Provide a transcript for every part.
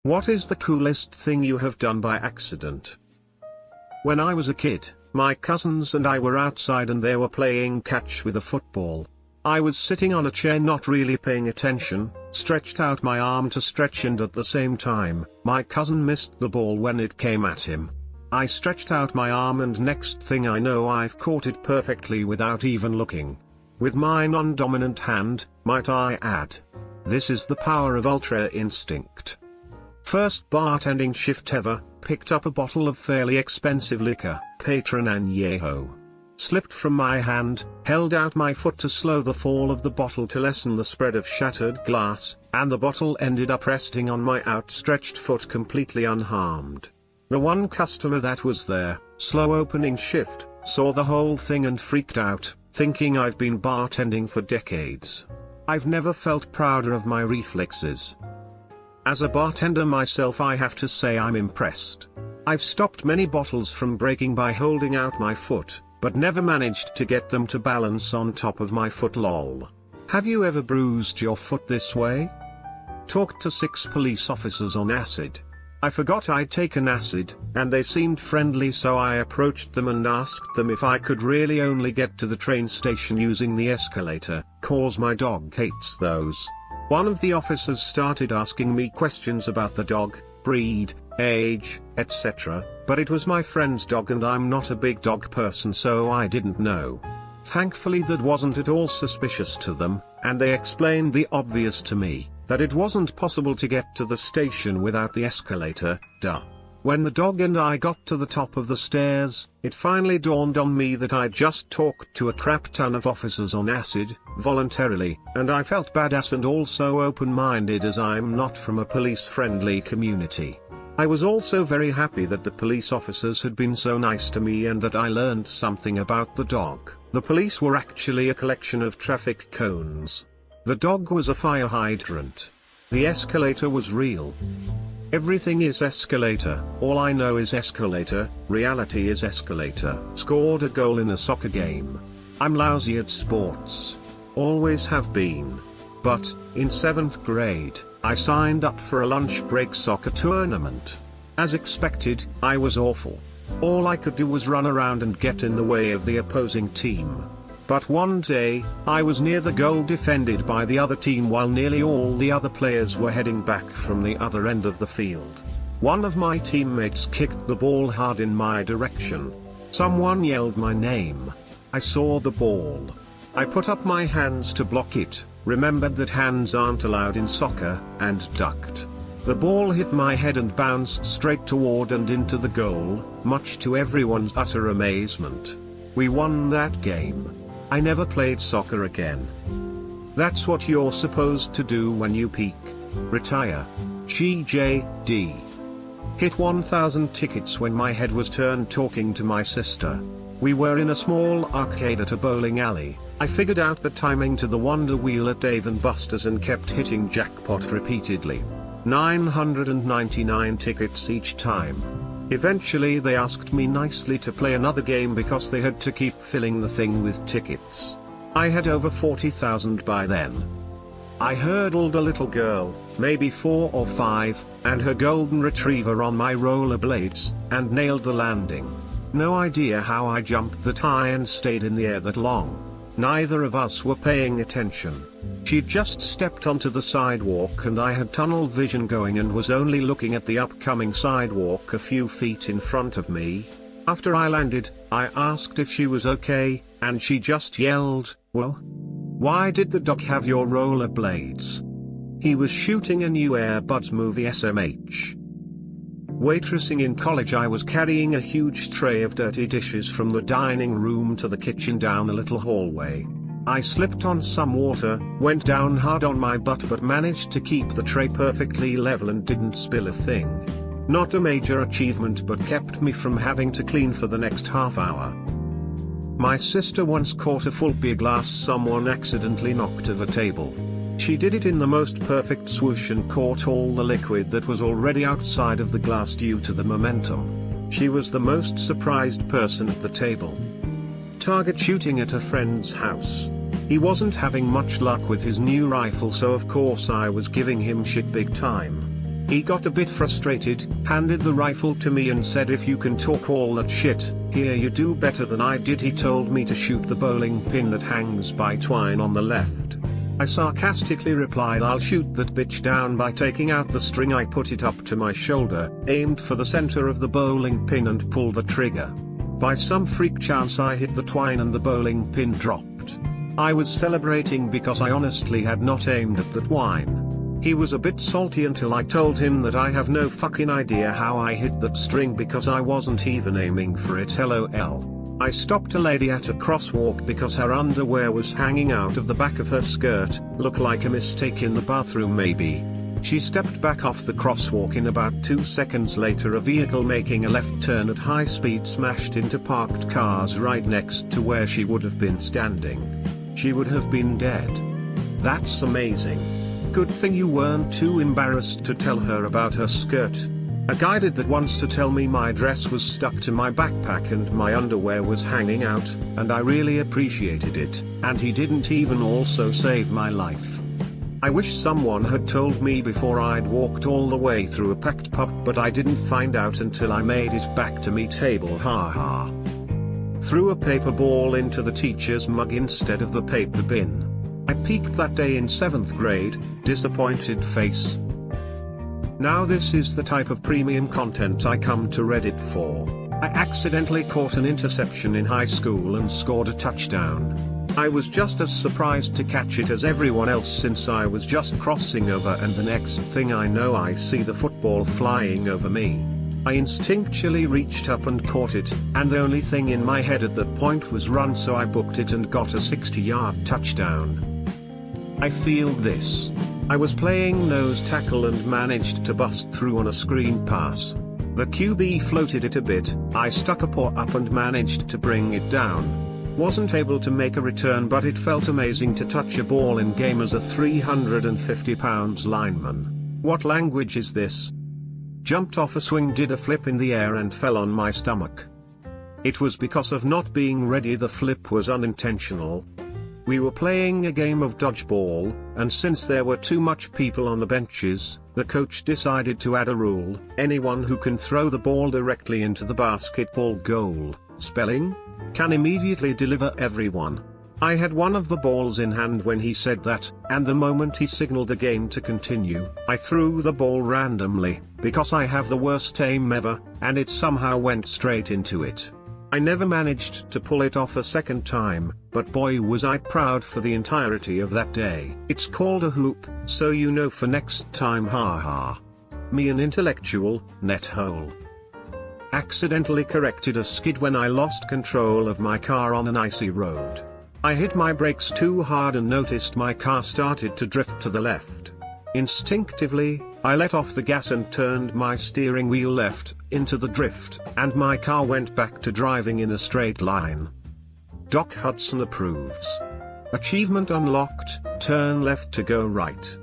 What is the coolest thing you have done by accident? When I was a kid, my cousins and I were outside and they were playing catch with a football. I was sitting on a chair not really paying attention, stretched out my arm to stretch, and at the same time, my cousin missed the ball when it came at him. I stretched out my arm and next thing I know I've caught it perfectly without even looking. With my non-dominant hand, might I add. This is the power of ultra instinct. First bartending shift ever, picked up a bottle of fairly expensive liquor, Patron Añejo. Slipped from my hand, held out my foot to slow the fall of the bottle to lessen the spread of shattered glass, and the bottle ended up resting on my outstretched foot completely unharmed. The one customer that was there, slow opening shift, saw the whole thing and freaked out, thinking I've been bartending for decades. I've never felt prouder of my reflexes. As a bartender myself, I have to say I'm impressed. I've stopped many bottles from breaking by holding out my foot, but never managed to get them to balance on top of my foot. Lol. Have you ever bruised your foot this way? Talked to 6 police officers on acid. I forgot I'd taken acid, and they seemed friendly, so I approached them and asked them if I could really only get to the train station using the escalator, cause my dog hates those. One of the officers started asking me questions about the dog, breed, age, etc., but it was my friend's dog and I'm not a big dog person, so I didn't know. Thankfully that wasn't at all suspicious to them, and they explained the obvious to me, that it wasn't possible to get to the station without the escalator, duh. When the dog and I got to the top of the stairs, it finally dawned on me that I'd just talked to a crap ton of officers on acid, voluntarily, and I felt badass and also open-minded as I'm not from a police-friendly community. I was also very happy that the police officers had been so nice to me and that I learned something about the dog. The police were actually a collection of traffic cones. The dog was a fire hydrant. The escalator was real. Everything is escalator, all I know is escalator, reality is escalator. Scored a goal in a soccer game. I'm lousy at sports. Always have been. But, in 7th grade, I signed up for a lunch break soccer tournament. As expected, I was awful. All I could do was run around and get in the way of the opposing team. But one day, I was near the goal defended by the other team while nearly all the other players were heading back from the other end of the field. One of my teammates kicked the ball hard in my direction. Someone yelled my name. I saw the ball. I put up my hands to block it, remembered that hands aren't allowed in soccer, and ducked. The ball hit my head and bounced straight toward and into the goal, much to everyone's utter amazement. We won that game. I never played soccer again. That's what you're supposed to do when you peak. Retire. GJD. Hit 1,000 tickets when my head was turned talking to my sister. We were in a small arcade at a bowling alley. I figured out the timing to the Wonder Wheel at Dave & Buster's and kept hitting jackpot repeatedly. 999 tickets each time. Eventually they asked me nicely to play another game because they had to keep filling the thing with tickets. I had over 40,000 by then. I hurdled a little girl, maybe 4 or 5, and her golden retriever on my rollerblades, and nailed the landing. No idea how I jumped that high and stayed in the air that long. Neither of us were paying attention. She'd just stepped onto the sidewalk and I had tunnel vision going and was only looking at the upcoming sidewalk a few feet in front of me. After I landed, I asked if she was okay, and she just yelled, "Well, why did the doc have your rollerblades?" He was shooting a new Air Buds movie SMH. Waitressing in college, I was carrying a huge tray of dirty dishes from the dining room to the kitchen down a little hallway. I slipped on some water, went down hard on my butt but managed to keep the tray perfectly level and didn't spill a thing. Not a major achievement but kept me from having to clean for the next half hour. My sister once caught a full beer glass someone accidentally knocked off a table. She did it in the most perfect swoosh and caught all the liquid that was already outside of the glass due to the momentum. She was the most surprised person at the table. Target shooting at a friend's house. He wasn't having much luck with his new rifle, so of course I was giving him shit big time. He got a bit frustrated, handed the rifle to me and said, "If you can talk all that shit, here you do better than I did." He told me to shoot the bowling pin that hangs by twine on the left. I sarcastically replied, "I'll shoot that bitch down." By taking out the string I put it up to my shoulder, aimed for the center of the bowling pin and pulled the trigger. By some freak chance I hit the twine and the bowling pin dropped. I was celebrating because I honestly had not aimed at the twine. He was a bit salty until I told him that I have no fucking idea how I hit that string because I wasn't even aiming for it, lol. I stopped a lady at a crosswalk because her underwear was hanging out of the back of her skirt, looked like a mistake in the bathroom maybe. She stepped back off the crosswalk. In about 2 seconds later a vehicle making a left turn at high speed smashed into parked cars right next to where she would have been standing. She would have been dead. That's amazing. Good thing you weren't too embarrassed to tell her about her skirt. A guy did that once to tell me my dress was stuck to my backpack and my underwear was hanging out, and I really appreciated it, and he didn't even also save my life. I wish someone had told me before I'd walked all the way through a packed pub, but I didn't find out until I made it back to me table, haha. Threw a paper ball into the teacher's mug instead of the paper bin. I peaked that day in 7th grade, disappointed face. Now this is the type of premium content I come to Reddit for. I accidentally caught an interception in high school and scored a touchdown. I was just as surprised to catch it as everyone else since I was just crossing over, and the next thing I know I see the football flying over me. I instinctually reached up and caught it, and the only thing in my head at that point was run, so I booked it and got a 60-yard touchdown. I feel this. I was playing nose tackle and managed to bust through on a screen pass. The QB floated it a bit, I stuck a paw up and managed to bring it down. Wasn't able to make a return, but it felt amazing to touch a ball in game as a 350-pound lineman. What language is this? Jumped off a swing, did a flip in the air and fell on my stomach. It was because of not being ready. The flip was unintentional. We were playing a game of dodgeball, and since there were too much people on the benches, the coach decided to add a rule: anyone who can throw the ball directly into the basketball goal, spelling, can immediately deliver everyone. I had one of the balls in hand when he said that, and the moment he signaled the game to continue, I threw the ball randomly, because I have the worst aim ever, and it somehow went straight into it. I never managed to pull it off a second time, but boy was I proud for the entirety of that day. It's called a hoop, so you know for next time, haha. Me an intellectual, net hole. Accidentally corrected a skid when I lost control of my car on an icy road. I hit my brakes too hard and noticed my car started to drift to the left. Instinctively, I let off the gas and turned my steering wheel left, into the drift, and my car went back to driving in a straight line. Doc Hudson approves. Achievement unlocked, turn left to go right.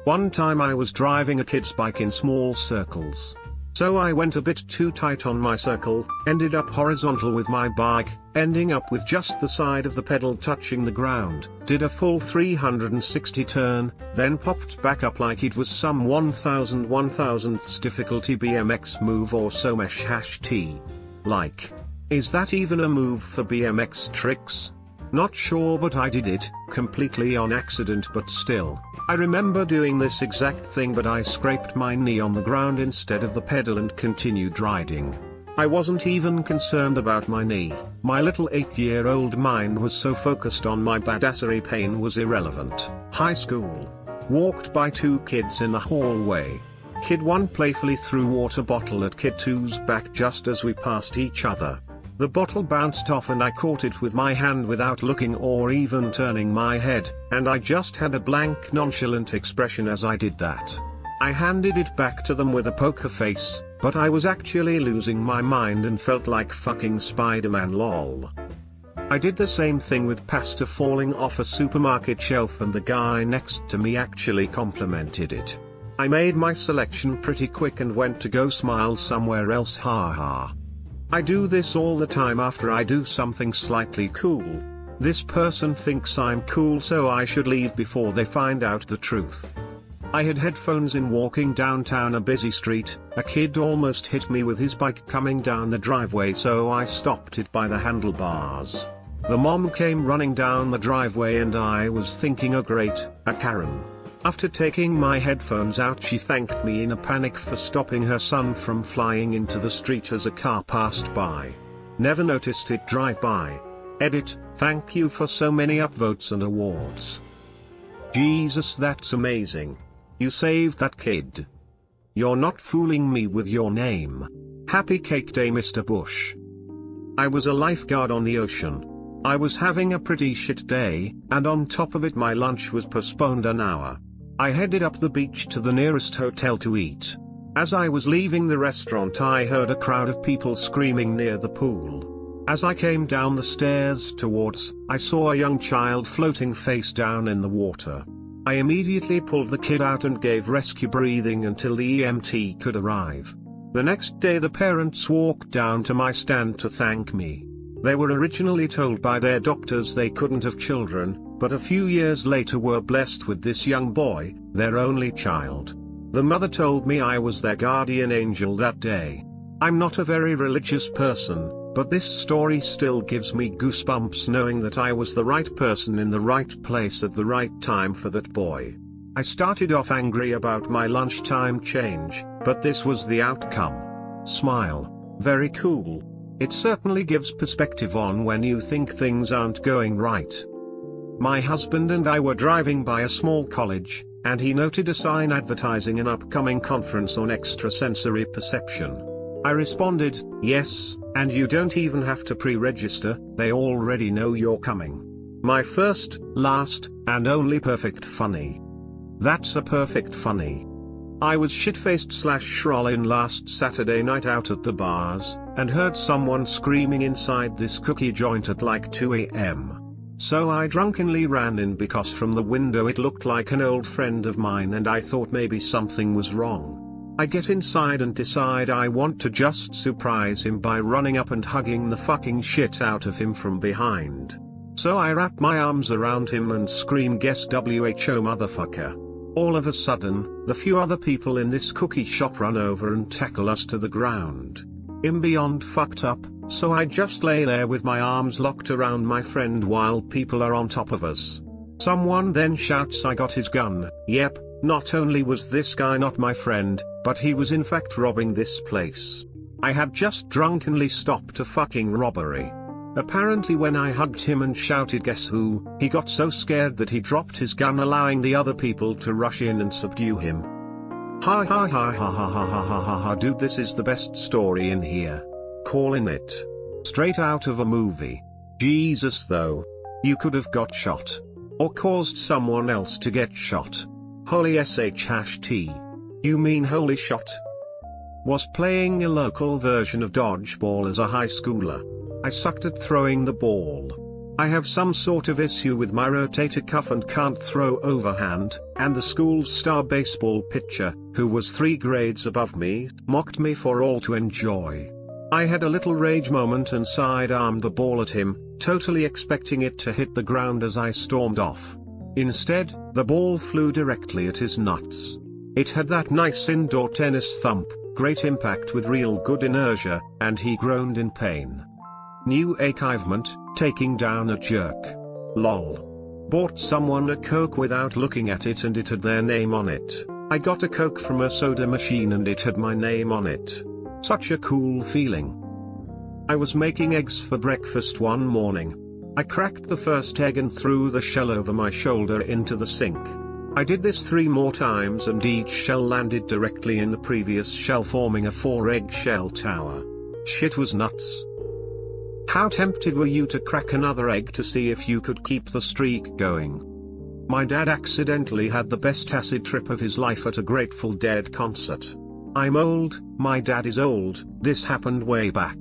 One time I was driving a kid's bike in small circles. So I went a bit too tight on my circle, ended up horizontal with my bike, ending up with just the side of the pedal touching the ground, did a full 360 turn, then popped back up like it was some 1000th difficulty BMX move or so mesh #T. Like, is that even a move for BMX tricks? Not sure, but I did it, completely on accident, but still. I remember doing this exact thing, but I scraped my knee on the ground instead of the pedal and continued riding. I wasn't even concerned about my knee. My little 8-year-old mind was so focused on my badassery, pain was irrelevant. High school. Walked by two kids in the hallway. Kid 1 playfully threw water bottle at Kid 2's back just as we passed each other. The bottle bounced off and I caught it with my hand without looking or even turning my head, and I just had a blank nonchalant expression as I did that. I handed it back to them with a poker face, but I was actually losing my mind and felt like fucking Spider-Man, lol. I did the same thing with pasta falling off a supermarket shelf, and the guy next to me actually complimented it. I made my selection pretty quick and went to go smile somewhere else, haha. I do this all the time after I do something slightly cool. This person thinks I'm cool, so I should leave before they find out the truth. I had headphones in walking downtown a busy street. A kid almost hit me with his bike coming down the driveway, so I stopped it by the handlebars. The mom came running down the driveway and I was thinking, oh great, a Karen. After taking my headphones out, she thanked me in a panic for stopping her son from flying into the street as a car passed by. Never noticed it drive by. Edit, thank you for so many upvotes and awards. Jesus, that's amazing. You saved that kid. You're not fooling me with your name. Happy Cake Day, Mr. Bush. I was a lifeguard on the ocean. I was having a pretty shit day, and on top of it my lunch was postponed an hour. I headed up the beach to the nearest hotel to eat. As I was leaving the restaurant, I heard a crowd of people screaming near the pool. As I came down the stairs towards, I saw a young child floating face down in the water. I immediately pulled the kid out and gave rescue breathing until the EMT could arrive. The next day the parents walked down to my stand to thank me. They were originally told by their doctors they couldn't have children, but a few years later were blessed with this young boy, their only child. The mother told me I was their guardian angel that day. I'm not a very religious person, but this story still gives me goosebumps knowing that I was the right person in the right place at the right time for that boy. I started off angry about my lunchtime change, but this was the outcome. Smile. Very cool. It certainly gives perspective on when you think things aren't going right. My husband and I were driving by a small college, and he noted a sign advertising an upcoming conference on extrasensory perception. I responded, yes, and you don't even have to pre-register, they already know you're coming. My first, last, and only perfect funny. That's a perfect funny. I was shit-faced / shrolling last Saturday night out at the bars, and heard someone screaming inside this cookie joint at like 2 a.m. So I drunkenly ran in because from the window it looked like an old friend of mine and I thought maybe something was wrong. I get inside and decide I want to just surprise him by running up and hugging the fucking shit out of him from behind. So I wrap my arms around him and scream, guess WHO motherfucker. All of a sudden, the few other people in this cookie shop run over and tackle us to the ground. I'm beyond fucked up, so I just lay there with my arms locked around my friend while people are on top of us. Someone then shouts, I got his gun. Yep, not only was this guy not my friend, but he was in fact robbing this place. I had just drunkenly stopped a fucking robbery. Apparently when I hugged him and shouted guess who, he got so scared that he dropped his gun, allowing the other people to rush in and subdue him. Ha ha ha ha ha ha ha ha ha ha, dude, this is the best story in here. Calling it. Straight out of a movie. Jesus though. You could have got shot. Or caused someone else to get shot. Holy sh#t. You mean holy shot? Was playing a local version of dodgeball as a high schooler. I sucked at throwing the ball. I have some sort of issue with my rotator cuff and can't throw overhand, and the school's star baseball pitcher, who was 3 grades above me, mocked me for all to enjoy. I had a little rage moment and side-armed the ball at him, totally expecting it to hit the ground as I stormed off. Instead, the ball flew directly at his nuts. It had that nice indoor tennis thump, great impact with real good inertia, and he groaned in pain. New achievement, taking down a jerk. Lol. Bought someone a Coke without looking at it and it had their name on it. I got a Coke from a soda machine and it had my name on it. Such a cool feeling. I was making eggs for breakfast one morning. I cracked the first egg and threw the shell over my shoulder into the sink. I did this 3 more times and each shell landed directly in the previous shell, forming a 4-egg shell tower. Shit was nuts. How tempted were you to crack another egg to see if you could keep the streak going? My dad accidentally had the best acid trip of his life at a Grateful Dead concert. I'm old, my dad is old, this happened way back.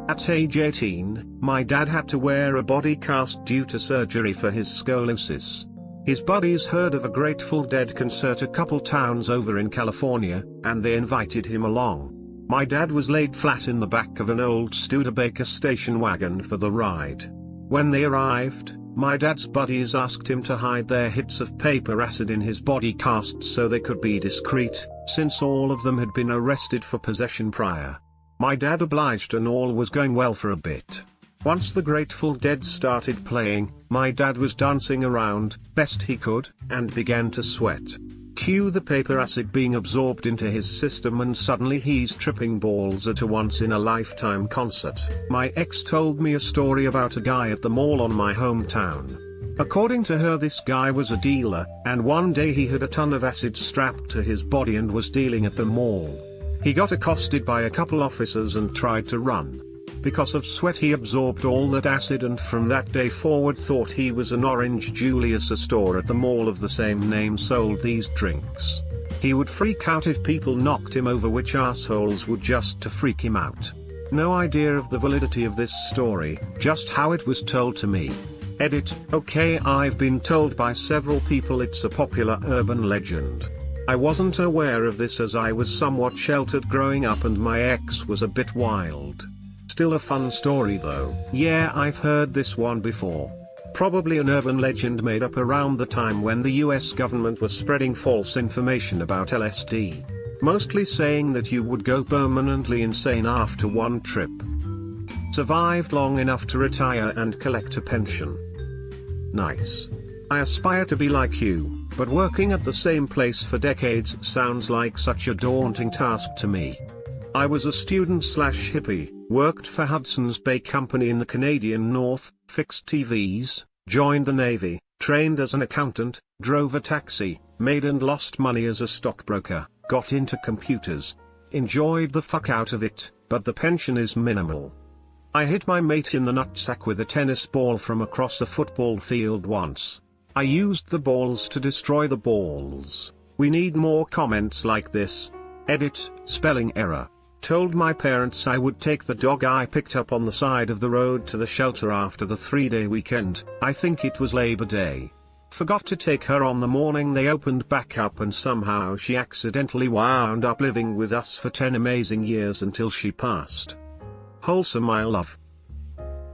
At age 18, my dad had to wear a body cast due to surgery for his scoliosis. His buddies heard of a Grateful Dead concert a couple towns over in California, and they invited him along. My dad was laid flat in the back of an old Studebaker station wagon for the ride. When they arrived, My dad's buddies asked him to hide their hits of paper acid in his body casts so they could be discreet, since all of them had been arrested for possession prior. My dad obliged and all was going well for a bit. Once the Grateful Dead started playing, my dad was dancing around, best he could, and began to sweat. Cue the paper acid being absorbed into his system and suddenly he's tripping balls at a once-in-a-lifetime concert. My ex told me a story about a guy at the mall on my hometown. According to her, this guy was a dealer, and one day he had a ton of acid strapped to his body and was dealing at the mall. He got accosted by a couple officers and tried to run. Because of sweat he absorbed all that acid and from that day forward thought he was an Orange Julius. A store at the mall of the same name sold these drinks. He would freak out if people knocked him over, which assholes would just to freak him out. No idea of the validity of this story, just how it was told to me. Edit. Okay, I've been told by several people it's a popular urban legend. I wasn't aware of this as I was somewhat sheltered growing up and my ex was a bit wild. Still a fun story though. Yeah, I've heard this one before. Probably an urban legend made up around the time when the US government was spreading false information about LSD. Mostly saying that you would go permanently insane after one trip. Survived long enough to retire and collect a pension. Nice. I aspire to be like you, but working at the same place for decades sounds like such a daunting task to me. I was a student/hippie, worked for Hudson's Bay Company in the Canadian North, fixed TVs, joined the Navy, trained as an accountant, drove a taxi, made and lost money as a stockbroker, got into computers, enjoyed the fuck out of it, but the pension is minimal. I hit my mate in the nutsack with a tennis ball from across a football field once. I used the balls to destroy the balls. We need more comments like this. Edit, spelling error. Told my parents I would take the dog I picked up on the side of the road to the shelter after the 3-day weekend. I think it was Labor Day. Forgot to take her on the morning they opened back up and somehow she accidentally wound up living with us for 10 amazing years until she passed. Wholesome, my love.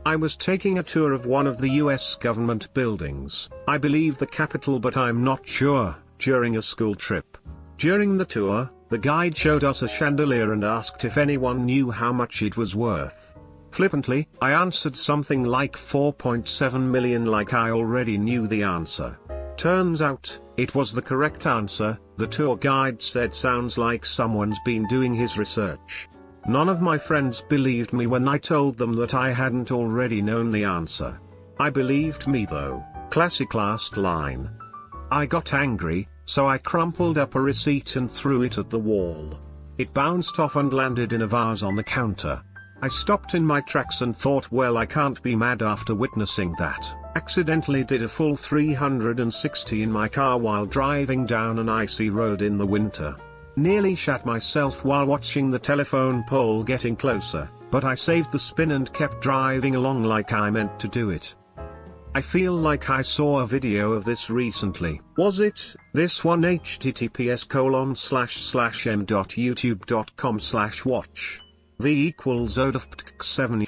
I was taking a tour of one of the US government buildings, I believe the Capitol but I'm not sure, during a school trip. During the tour, the guide showed us a chandelier and asked if anyone knew how much it was worth. Flippantly, I answered something like 4.7 million, like I already knew the answer. Turns out, it was the correct answer. The tour guide said sounds like someone's been doing his research. None of my friends believed me when I told them that I hadn't already known the answer. I believed me though. Classic last line. I got angry, so I crumpled up a receipt and threw it at the wall. It bounced off and landed in a vase on the counter. I stopped in my tracks and thought, well, I can't be mad after witnessing that. Accidentally did a full 360 in my car while driving down an icy road in the winter. Nearly shat myself while watching the telephone pole getting closer, but I saved the spin and kept driving along like I meant to do it. I feel like I saw a video of this recently. Was it this one? https://m.youtube.com/watch v=odf7